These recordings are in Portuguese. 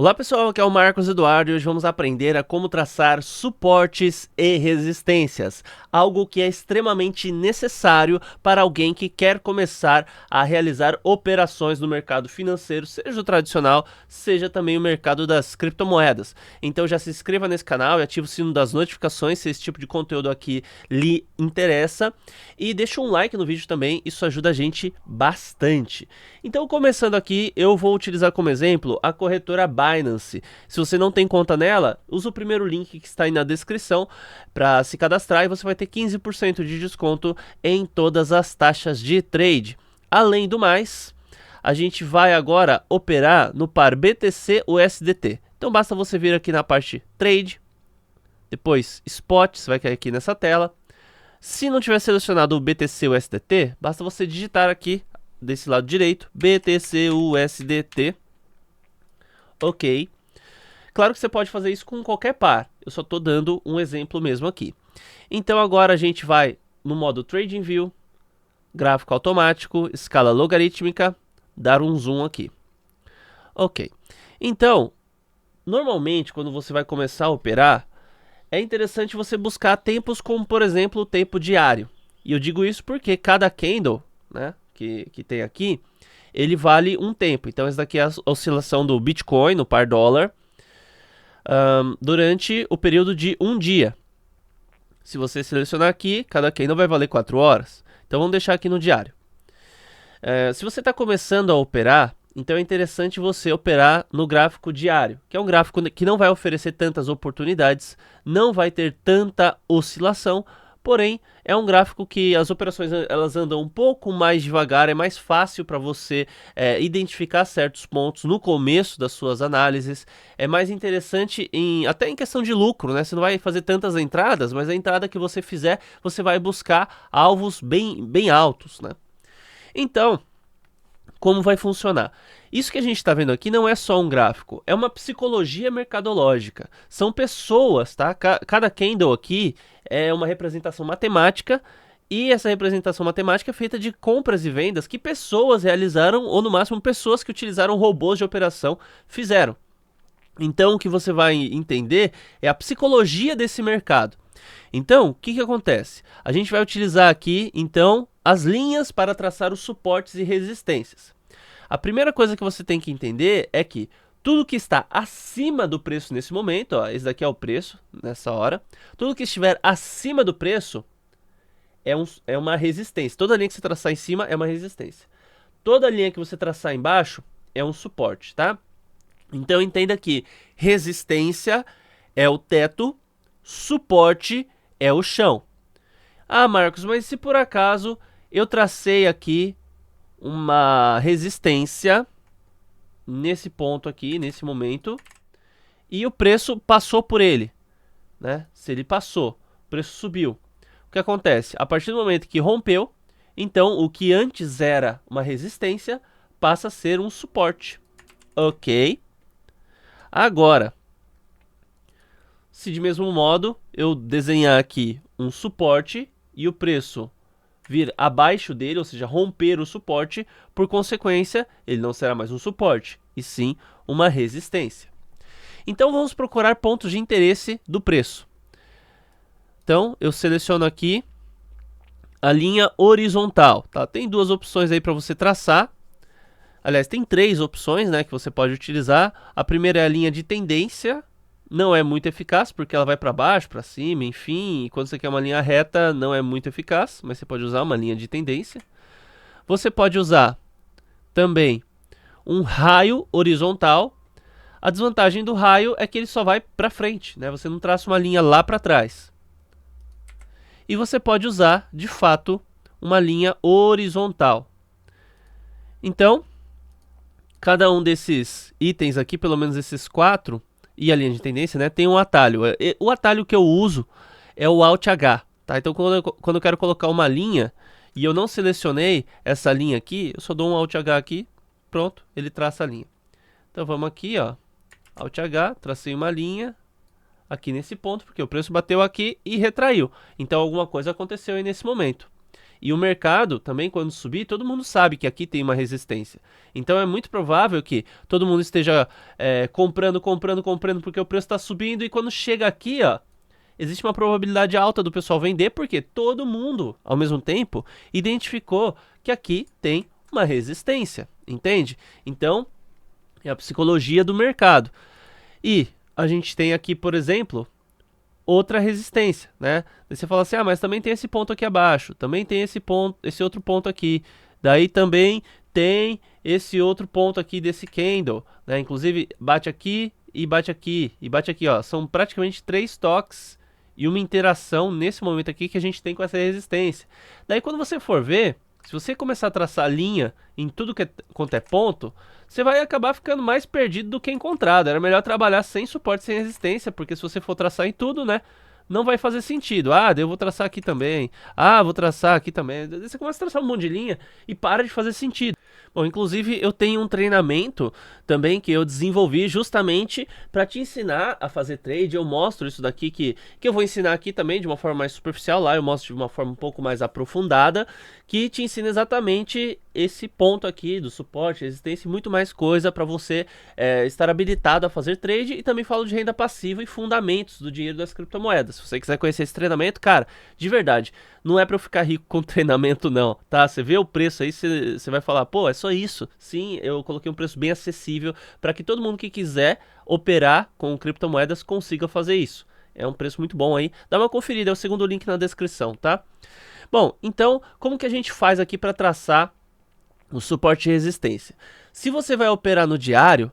Olá pessoal, aqui é o Marcos Eduardo e hoje vamos aprender a como traçar suportes e resistências, algo que é extremamente necessário para alguém que quer começar a realizar operações no mercado financeiro, seja o tradicional, seja também o mercado das criptomoedas. Então já se inscreva nesse canal e ative o sino das notificações se esse tipo de conteúdo aqui lhe interessa e deixa um like no vídeo também, isso ajuda a gente bastante. Então começando aqui, eu vou utilizar como exemplo a corretora Binance. Se você não tem conta nela, usa o primeiro link que está aí na descrição para se cadastrar e você vai ter 15% de desconto em todas as taxas de trade. Além do mais, a gente vai agora operar no par BTC-USDT. Então basta você vir aqui na parte Trade, depois Spot, você vai cair aqui nessa tela. Se não tiver selecionado o BTC-USDT, basta você digitar aqui desse lado direito, BTC-USDT. Ok. Claro que você pode fazer isso com qualquer par. Eu só estou dando um exemplo mesmo aqui. Então agora a gente vai no modo Trading View, gráfico automático, escala logarítmica, dar um zoom aqui. Ok. Então, normalmente quando você vai começar a operar, é interessante você buscar tempos como, por exemplo, o tempo diário. E eu digo isso porque cada candle, né, que tem aqui, ele vale um tempo. Então, essa daqui é a oscilação do Bitcoin, no par dólar, durante o período de um dia. Se você selecionar aqui, cada candle vai valer 4 horas. Então, vamos deixar aqui no diário. Se você está começando a operar, então é interessante você operar no gráfico diário, que é um gráfico que não vai oferecer tantas oportunidades, não vai ter tanta oscilação, porém é um gráfico que as operações elas andam um pouco mais devagar, é mais fácil para você identificar certos pontos no começo das suas análises, é mais interessante até em questão de lucro, né? Você não vai fazer tantas entradas, mas a entrada que você fizer, você vai buscar alvos bem altos, né? Então, como vai funcionar? Isso que a gente está vendo aqui não é só um gráfico, é uma psicologia mercadológica. São pessoas, tá? Cada candle aqui é uma representação matemática e essa representação matemática é feita de compras e vendas que pessoas realizaram ou no máximo pessoas que utilizaram robôs de operação fizeram. Então o que você vai entender é a psicologia desse mercado. Então, o que acontece? A gente vai utilizar aqui, então, as linhas para traçar os suportes e resistências. A primeira coisa que você tem que entender é que tudo que está acima do preço nesse momento, ó, esse daqui é o preço nessa hora, tudo que estiver acima do preço é uma resistência. Toda linha que você traçar em cima é uma resistência. Toda linha que você traçar embaixo é um suporte, tá? Então entenda que resistência é o teto, suporte é o chão. Ah, Marcos, mas se por acaso eu tracei aqui uma resistência nesse ponto aqui, nesse momento, e o preço passou por ele, né? Se ele passou, o preço subiu. O que acontece? A partir do momento que rompeu, então o que antes era uma resistência passa a ser um suporte. Ok? Agora, se de mesmo modo eu desenhar aqui um suporte e o preço vir abaixo dele, ou seja, romper o suporte, por consequência, ele não será mais um suporte, e sim uma resistência. Então vamos procurar pontos de interesse do preço. Então eu seleciono aqui a linha horizontal, tá? Tem duas opções aí para você traçar. Aliás, tem três opções, né, que você pode utilizar. A primeira é a linha de tendência. Não é muito eficaz porque ela vai para baixo, para cima, enfim. E quando você quer uma linha reta, não é muito eficaz, mas você pode usar uma linha de tendência. Você pode usar também um raio horizontal. A desvantagem do raio é que ele só vai para frente, né? Você não traça uma linha lá para trás. E você pode usar, de fato, uma linha horizontal. Então, cada um desses itens aqui, pelo menos esses 4, e a linha de tendência, né, tem um atalho. O atalho que eu uso é o Alt H, tá? Então quando eu quero colocar uma linha e eu não selecionei essa linha aqui, eu só dou um Alt H aqui, pronto, ele traça a linha. Então vamos aqui, ó, Alt H, tracei uma linha aqui nesse ponto, porque o preço bateu aqui e retraiu. Então alguma coisa aconteceu aí nesse momento. E o mercado também, quando subir, todo mundo sabe que aqui tem uma resistência. Então é muito provável que todo mundo esteja comprando, porque o preço está subindo. E quando chega aqui, ó, existe uma probabilidade alta do pessoal vender, porque todo mundo, ao mesmo tempo, identificou que aqui tem uma resistência, entende? Então, é a psicologia do mercado. E a gente tem aqui, por exemplo, outra resistência, né? Daí você fala assim, ah, mas também tem esse ponto aqui abaixo, também tem esse ponto, esse outro ponto aqui, daí também tem esse outro ponto aqui desse candle, né? Inclusive bate aqui e bate aqui e bate aqui, ó. São praticamente 3 toques e uma interação nesse momento aqui que a gente tem com essa resistência. Daí quando você for ver, se você começar a traçar linha em tudo quanto é ponto, você vai acabar ficando mais perdido do que encontrado. Era melhor trabalhar sem suporte, sem resistência, porque se você for traçar em tudo, né, não vai fazer sentido. Ah, eu vou traçar aqui também. Ah, vou traçar aqui também. Daí você começa a traçar um monte de linha e para de fazer sentido. Bom, inclusive eu tenho um treinamento também que eu desenvolvi justamente para te ensinar a fazer trade. Eu mostro isso daqui que eu vou ensinar aqui também de uma forma mais superficial. Lá eu mostro de uma forma um pouco mais aprofundada, que te ensina exatamente esse ponto aqui do suporte, resistência e muito mais coisa para você estar habilitado a fazer trade. E também falo de renda passiva e fundamentos do dinheiro das criptomoedas. Se você quiser conhecer esse treinamento, cara, de verdade, não é para eu ficar rico com treinamento não, tá? Você vê o preço aí, você vai falar, pô, é só isso. Sim, eu coloquei um preço bem acessível para que todo mundo que quiser operar com criptomoedas consiga fazer isso. É um preço muito bom aí. Dá uma conferida, é o segundo link na descrição, tá? Bom, então, como que a gente faz aqui para traçar o suporte e resistência? Se você vai operar no diário,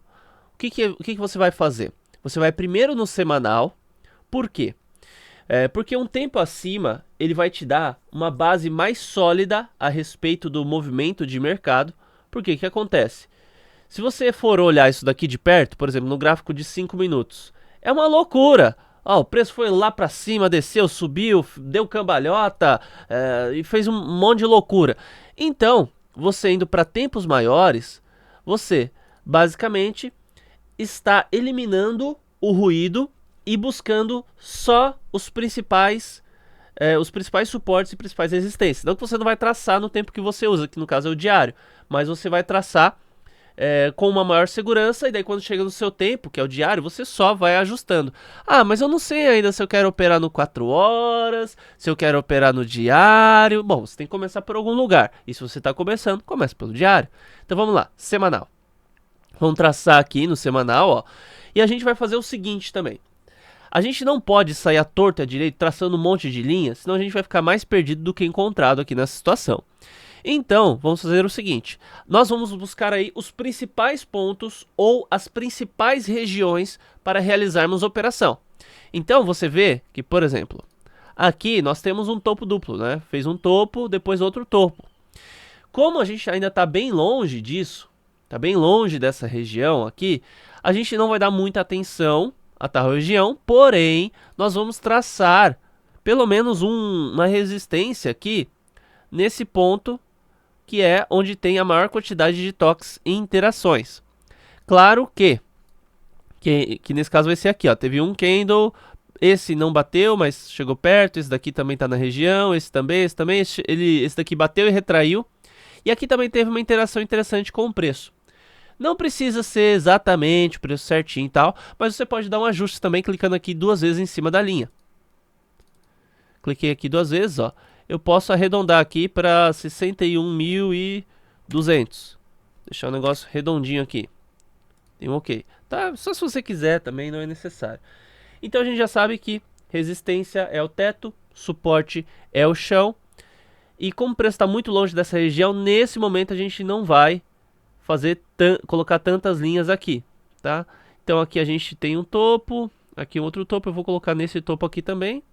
o que você vai fazer? Você vai primeiro no semanal. Por quê? Porque um tempo acima, ele vai te dar uma base mais sólida a respeito do movimento de mercado. Porque o que acontece? Se você for olhar isso daqui de perto, por exemplo, no gráfico de 5 minutos, é uma loucura. O preço foi lá para cima, desceu, subiu, deu cambalhota e fez um monte de loucura. Então, você indo para tempos maiores, você basicamente está eliminando o ruído e buscando só os principais suportes e principais resistências. Não que você não vai traçar no tempo que você usa, que no caso é o diário, mas você vai traçar com uma maior segurança, e daí quando chega no seu tempo, que é o diário, você só vai ajustando. Ah, mas eu não sei ainda se eu quero operar no 4 horas, se eu quero operar no diário. Bom, você tem que começar por algum lugar. E se você está começando, comece pelo diário. Então vamos lá, semanal. Vamos traçar aqui no semanal, ó. E a gente vai fazer o seguinte também. A gente não pode sair à torta e à direita traçando um monte de linhas, senão a gente vai ficar mais perdido do que encontrado aqui nessa situação. Então, vamos fazer o seguinte, nós vamos buscar aí os principais pontos ou as principais regiões para realizarmos a operação. Então, você vê que, por exemplo, aqui nós temos um topo duplo, né? Fez um topo, depois outro topo. Como a gente ainda está bem longe disso, está bem longe dessa região aqui, a gente não vai dar muita atenção a tal região, porém, nós vamos traçar pelo menos uma resistência aqui nesse ponto, que é onde tem a maior quantidade de toques e interações. Claro que nesse caso vai ser aqui, ó, teve um candle, esse não bateu, mas chegou perto, esse daqui também está na região, esse também, esse daqui bateu e retraiu, e aqui também teve uma interação interessante com o preço. Não precisa ser exatamente o preço certinho e tal, mas você pode dar um ajuste também clicando aqui 2 vezes em cima da linha. Cliquei aqui 2 vezes, ó. Eu posso arredondar aqui para 61.200. Deixar o negócio redondinho aqui. Tem um ok. Tá, só se você quiser também, não é necessário. Então a gente já sabe que resistência é o teto, suporte é o chão. E como o preço está muito longe dessa região, nesse momento a gente não vai colocar tantas linhas aqui, tá? Então aqui a gente tem um topo, aqui um outro topo, eu vou colocar nesse topo aqui também,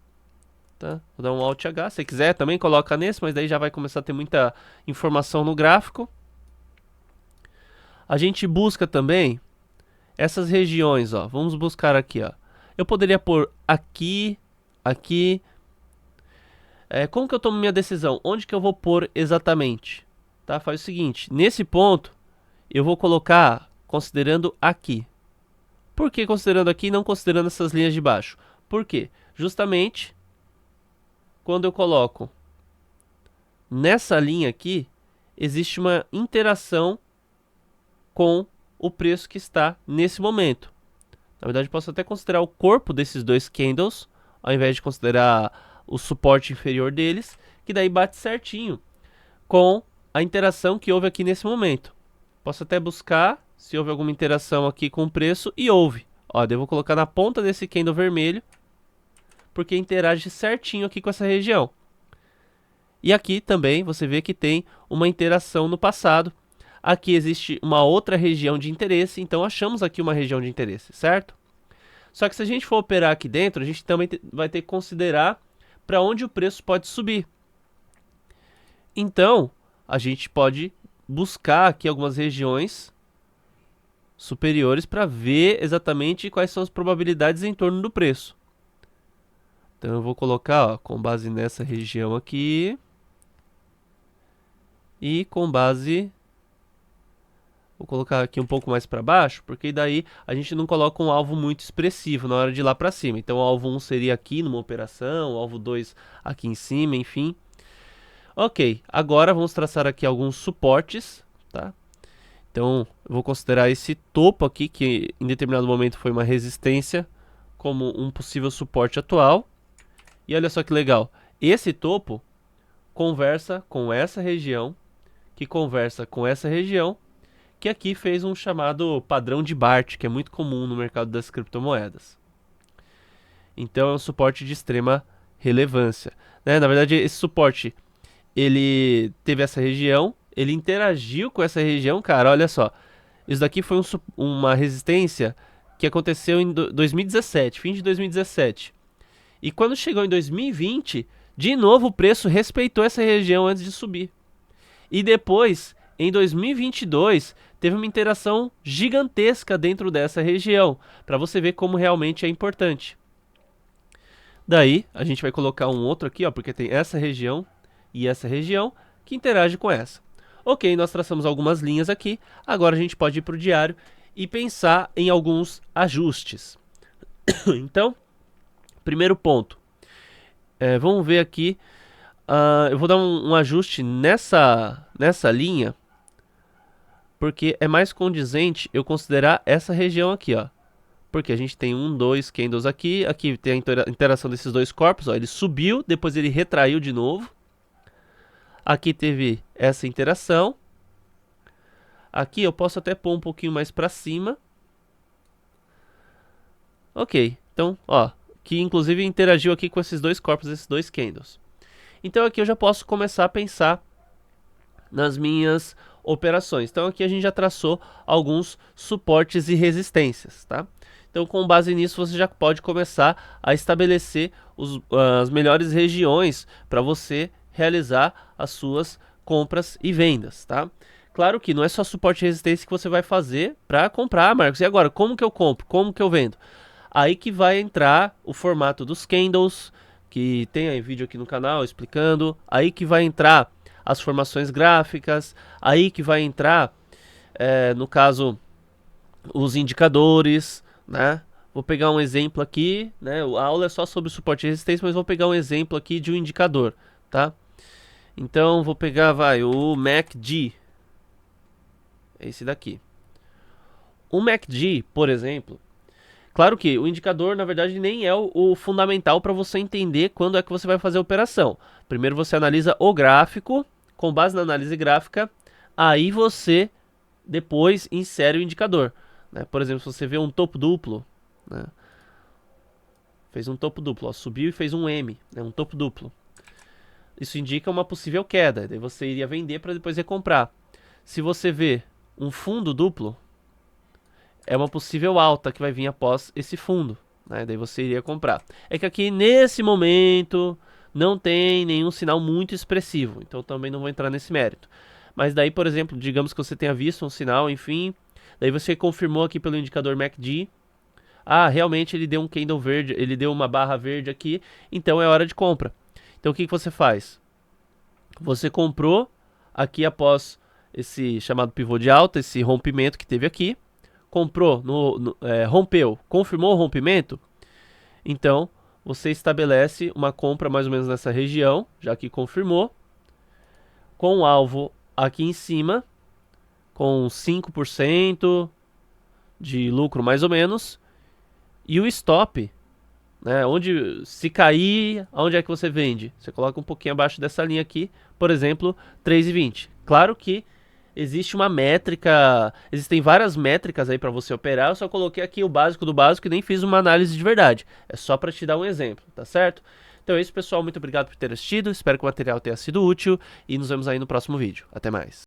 tá? Vou dar um Alt H, se quiser também coloca nesse, mas daí já vai começar a ter muita informação no gráfico. A gente busca também essas regiões, ó, vamos buscar aqui, ó. Eu poderia pôr aqui, aqui. Como que eu tomo minha decisão? Onde que eu vou pôr exatamente? Tá? Faz o seguinte, nesse ponto, eu vou colocar considerando aqui. Por que considerando aqui e não considerando essas linhas de baixo? Por quê? Justamente quando eu coloco nessa linha aqui, existe uma interação com o preço que está nesse momento. Na verdade, posso até considerar o corpo desses dois candles, ao invés de considerar o suporte inferior deles, que daí bate certinho com a interação que houve aqui nesse momento. Posso até buscar se houve alguma interação aqui com o preço, e houve. Ó, eu vou colocar na ponta desse candle vermelho, porque interage certinho aqui com essa região. E aqui também você vê que tem uma interação no passado. Aqui existe uma outra região de interesse, então achamos aqui uma região de interesse, certo? Só que se a gente for operar aqui dentro, a gente também vai ter que considerar para onde o preço pode subir. Então, a gente pode buscar aqui algumas regiões superiores para ver exatamente quais são as probabilidades em torno do preço. Então eu vou colocar, ó, com base nessa região aqui e com base... Vou colocar aqui um pouco mais para baixo, porque daí a gente não coloca um alvo muito expressivo na hora de ir lá para cima. Então o alvo 1 seria aqui numa operação, o alvo 2 aqui em cima, enfim. Ok, agora vamos traçar aqui alguns suportes, tá? Então eu vou considerar esse topo aqui, que em determinado momento foi uma resistência, como um possível suporte atual. E olha só que legal, esse topo conversa com essa região, que conversa com essa região, que aqui fez um chamado padrão de Bart, que é muito comum no mercado das criptomoedas. Então é um suporte de extrema relevância, né? Na verdade, esse suporte, ele teve essa região, ele interagiu com essa região, cara, olha só. Isso daqui foi uma resistência que aconteceu em 2017, fim de 2017. E quando chegou em 2020, de novo o preço respeitou essa região antes de subir. E depois, em 2022, teve uma interação gigantesca dentro dessa região, para você ver como realmente é importante. Daí, a gente vai colocar um outro aqui, ó, porque tem essa região e essa região que interage com essa. Ok, nós traçamos algumas linhas aqui, agora a gente pode ir para o diário e pensar em alguns ajustes. Então, primeiro ponto, vamos ver aqui, eu vou dar um ajuste nessa linha, porque é mais condizente eu considerar essa região aqui, ó. Porque a gente tem 1, 2 candles aqui, aqui tem a interação desses dois corpos, ó, ele subiu, depois ele retraiu de novo. Aqui teve essa interação. Aqui eu posso até pôr um pouquinho mais para cima. Ok, então, ó, que inclusive interagiu aqui com esses dois corpos, esses dois candles. Então aqui eu já posso começar a pensar nas minhas operações. Então aqui a gente já traçou alguns suportes e resistências, tá? Então com base nisso você já pode começar a estabelecer as melhores regiões para você realizar as suas compras e vendas, tá? Claro que não é só suporte e resistência que você vai fazer para comprar, Marcos. E agora, como que eu compro? Como que eu vendo? Aí que vai entrar o formato dos candles, que tem aí vídeo aqui no canal explicando. Aí que vai entrar as formações gráficas. Aí que vai entrar, no caso, os indicadores, né? Vou pegar um exemplo aqui, né? A aula é só sobre suporte e resistência, mas vou pegar um exemplo aqui de um indicador, tá? Então vou pegar, o MACD. É esse daqui. O MACD, por exemplo, claro que o indicador, na verdade, nem é o fundamental para você entender quando é que você vai fazer a operação. Primeiro você analisa o gráfico, com base na análise gráfica, aí você depois insere o indicador, né? Por exemplo, se você vê um topo duplo, né? Fez um topo duplo, ó, subiu e fez um M, né? Um topo duplo. Isso indica uma possível queda, daí você iria vender para depois recomprar. Se você vê um fundo duplo, é uma possível alta que vai vir após esse fundo, né? Daí você iria comprar. É que aqui nesse momento não tem nenhum sinal muito expressivo, então também não vou entrar nesse mérito. Mas daí, por exemplo, digamos que você tenha visto um sinal, enfim, daí você confirmou aqui pelo indicador MACD, realmente ele deu um candle verde, ele deu uma barra verde aqui, então é hora de compra. Então o que você faz? Você comprou aqui após esse chamado pivô de alta, esse rompimento que teve aqui, comprou, rompeu, confirmou o rompimento, então você estabelece uma compra mais ou menos nessa região, já que confirmou, com o alvo aqui em cima, com 5% de lucro mais ou menos, e o stop, né, onde se cair, aonde é que você vende? Você coloca um pouquinho abaixo dessa linha aqui, por exemplo, 3,20. Claro que existe uma métrica, existem várias métricas aí para você operar, eu só coloquei aqui o básico do básico e nem fiz uma análise de verdade. É só para te dar um exemplo, tá certo? Então é isso, pessoal, muito obrigado por ter assistido, espero que o material tenha sido útil e nos vemos aí no próximo vídeo. Até mais.